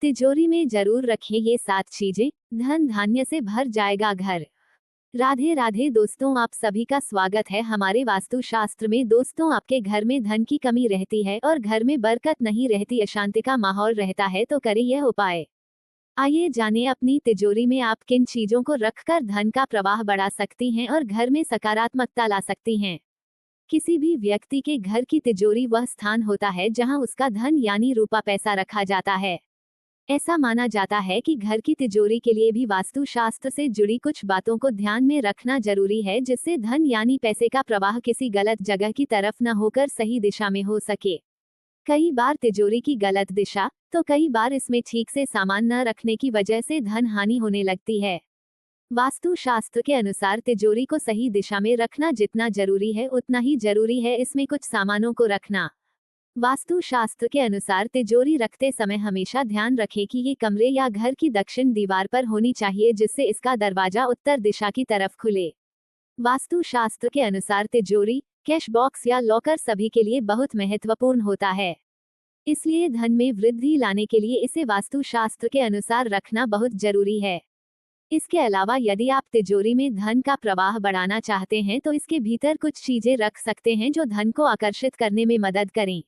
तिजोरी में जरूर रखें ये 7 चीजें, धन धान्य से भर जाएगा घर। राधे राधे दोस्तों, आप सभी का स्वागत है हमारे वास्तु शास्त्र में। दोस्तों, आपके घर में धन की कमी रहती है और घर में बरकत नहीं रहती, अशांति का माहौल रहता है, तो करें यह उपाय। आइए जाने अपनी तिजोरी में आप किन चीजों को रखकर धन का प्रवाह बढ़ा सकती हैं और घर में सकारात्मकता ला सकती हैं। किसी भी व्यक्ति के घर की तिजोरी वह स्थान होता है जहां उसका धन यानी रूपा पैसा रखा जाता है। ऐसा माना जाता है कि घर की तिजोरी के लिए भी वास्तु शास्त्र से जुड़ी कुछ बातों को ध्यान में रखना जरूरी है, जिससे धन यानी पैसे का प्रवाह किसी गलत जगह की तरफ न होकर सही दिशा में हो सके। कई बार तिजोरी की गलत दिशा, तो कई बार इसमें ठीक से सामान न रखने की वजह से धन हानि होने लगती है। वास्तु शास्त्र के अनुसार तिजोरी को सही दिशा में रखना जितना जरूरी है उतना ही जरूरी है इसमें कुछ सामानों को रखना। वास्तु शास्त्र के अनुसार तिजोरी रखते समय हमेशा ध्यान रखें कि ये कमरे या घर की दक्षिण दीवार पर होनी चाहिए, जिससे इसका दरवाजा उत्तर दिशा की तरफ खुले। वास्तु शास्त्र के अनुसार तिजोरी, कैश बॉक्स या लॉकर सभी के लिए बहुत महत्वपूर्ण होता है, इसलिए धन में वृद्धि लाने के लिए इसे वास्तु शास्त्र के अनुसार रखना बहुत जरूरी है। इसके अलावा यदि आप तिजोरी में धन का प्रवाह बढ़ाना चाहते हैं तो इसके भीतर कुछ चीजें रख सकते हैं जो धन को आकर्षित करने में मदद करें।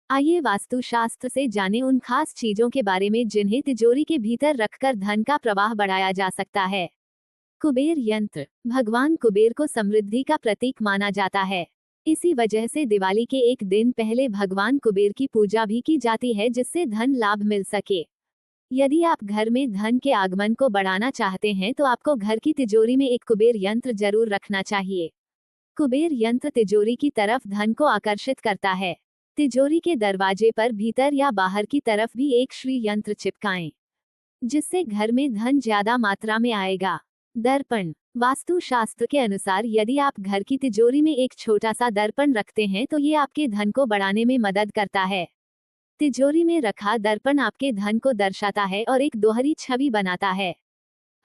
आइए वास्तु शास्त्र से जानें उन खास चीजों के बारे में जिन्हें तिजोरी के भीतर रखकर धन का प्रवाह बढ़ाया जा सकता है। कुबेर यंत्र। भगवान कुबेर को समृद्धि का प्रतीक माना जाता है। इसी वजह से दिवाली के एक दिन पहले भगवान कुबेर की पूजा भी की जाती है, जिससे धन लाभ मिल सके। यदि आप घर में धन के आगमन को बढ़ाना चाहते हैं तो आपको घर की तिजोरी में एक कुबेर यंत्र जरूर रखना चाहिए। कुबेर यंत्र तिजोरी की तरफ धन को आकर्षित करता है। तिजोरी के दरवाजे पर भीतर या बाहर की तरफ भी एक श्री यंत्र चिपकाएं, जिससे घर में धन ज्यादा मात्रा में आएगा। दर्पण। वास्तु शास्त्र के अनुसार यदि आप घर की तिजोरी में एक छोटा सा दर्पण रखते हैं तो ये आपके धन को बढ़ाने में मदद करता है। तिजोरी में रखा दर्पण आपके धन को दर्शाता है और एक दोहरी छवि बनाता है।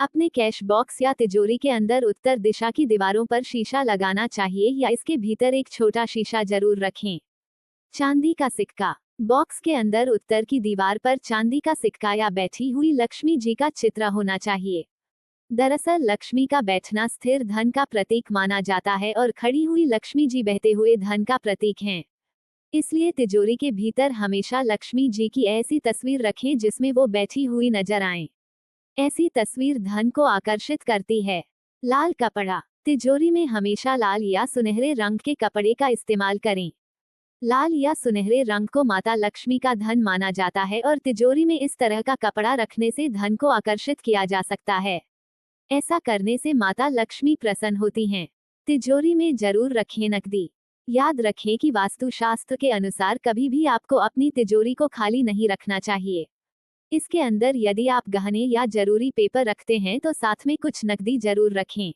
अपने कैश बॉक्स या तिजोरी के अंदर उत्तर दिशा की दीवारों पर शीशा लगाना चाहिए या इसके भीतर एक छोटा शीशा जरूर रखें। चांदी का सिक्का। बॉक्स के अंदर उत्तर की दीवार पर चांदी का सिक्का या बैठी हुई लक्ष्मी जी का चित्र होना चाहिए। दरअसल लक्ष्मी का बैठना स्थिर धन का प्रतीक माना जाता है और खड़ी हुई लक्ष्मी जी बहते हुए धन का प्रतीक हैं। इसलिए तिजोरी के भीतर हमेशा लक्ष्मी जी की ऐसी तस्वीर रखें जिसमें वो बैठी हुई नजर आए। ऐसी तस्वीर धन को आकर्षित करती है। लाल कपड़ा। तिजोरी में हमेशा लाल या सुनहरे रंग के कपड़े का इस्तेमाल करें। लाल या सुनहरे रंग को माता लक्ष्मी का धन माना जाता है और तिजोरी में इस तरह का कपड़ा रखने से धन को आकर्षित किया जा सकता है। ऐसा करने से माता लक्ष्मी प्रसन्न होती हैं। तिजोरी में जरूर रखें नकदी। याद रखें कि वास्तु शास्त्र के अनुसार कभी भी आपको अपनी तिजोरी को खाली नहीं रखना चाहिए। इसके अंदर यदि आप गहने या जरूरी पेपर रखते हैं तो साथ में कुछ नकदी जरूर रखें।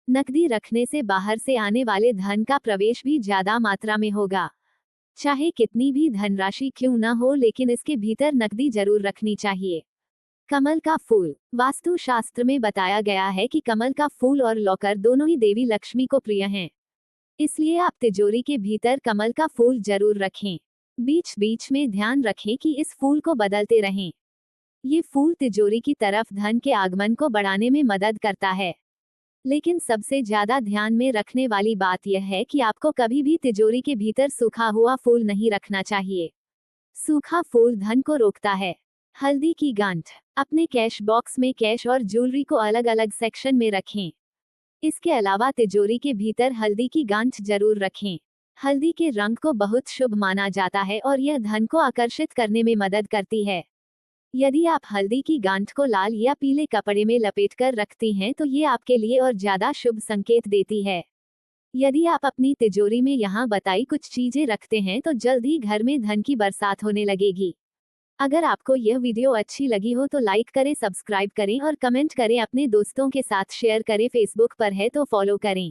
नकदी रखने से बाहर से आने वाले धन का प्रवेश भी ज्यादा मात्रा में होगा। चाहे कितनी भी धनराशि क्यों न हो, लेकिन इसके भीतर नकदी जरूर रखनी चाहिए। कमल का फूल। वास्तु शास्त्र में बताया गया है कि कमल का फूल और लॉकर दोनों ही देवी लक्ष्मी को प्रिय हैं, इसलिए आप तिजोरी के भीतर कमल का फूल जरूर रखें। बीच बीच में ध्यान रखें कि इस फूल को बदलते रहें। ये फूल तिजोरी की तरफ धन के आगमन को बढ़ाने में मदद करता है। लेकिन सबसे ज्यादा ध्यान में रखने वाली बात यह है कि आपको कभी भी तिजोरी के भीतर सूखा हुआ फूल नहीं रखना चाहिए। सूखा फूल धन को रोकता है। हल्दी की गांठ। अपने कैश बॉक्स में कैश और ज्वेलरी को अलग अलग सेक्शन में रखें। इसके अलावा तिजोरी के भीतर हल्दी की गांठ जरूर रखें। हल्दी के रंग को बहुत शुभ माना जाता है और यह धन को आकर्षित करने में मदद करती है। यदि आप हल्दी की गांठ को लाल या पीले कपड़े में लपेटकर रखती हैं तो ये आपके लिए और ज्यादा शुभ संकेत देती है। यदि आप अपनी तिजोरी में यहाँ बताई कुछ चीजें रखते हैं तो जल्द ही घर में धन की बरसात होने लगेगी। अगर आपको यह वीडियो अच्छी लगी हो तो लाइक करें, सब्सक्राइब करें और कमेंट करें। अपने दोस्तों के साथ शेयर करें। फेसबुक पर है तो फॉलो करें।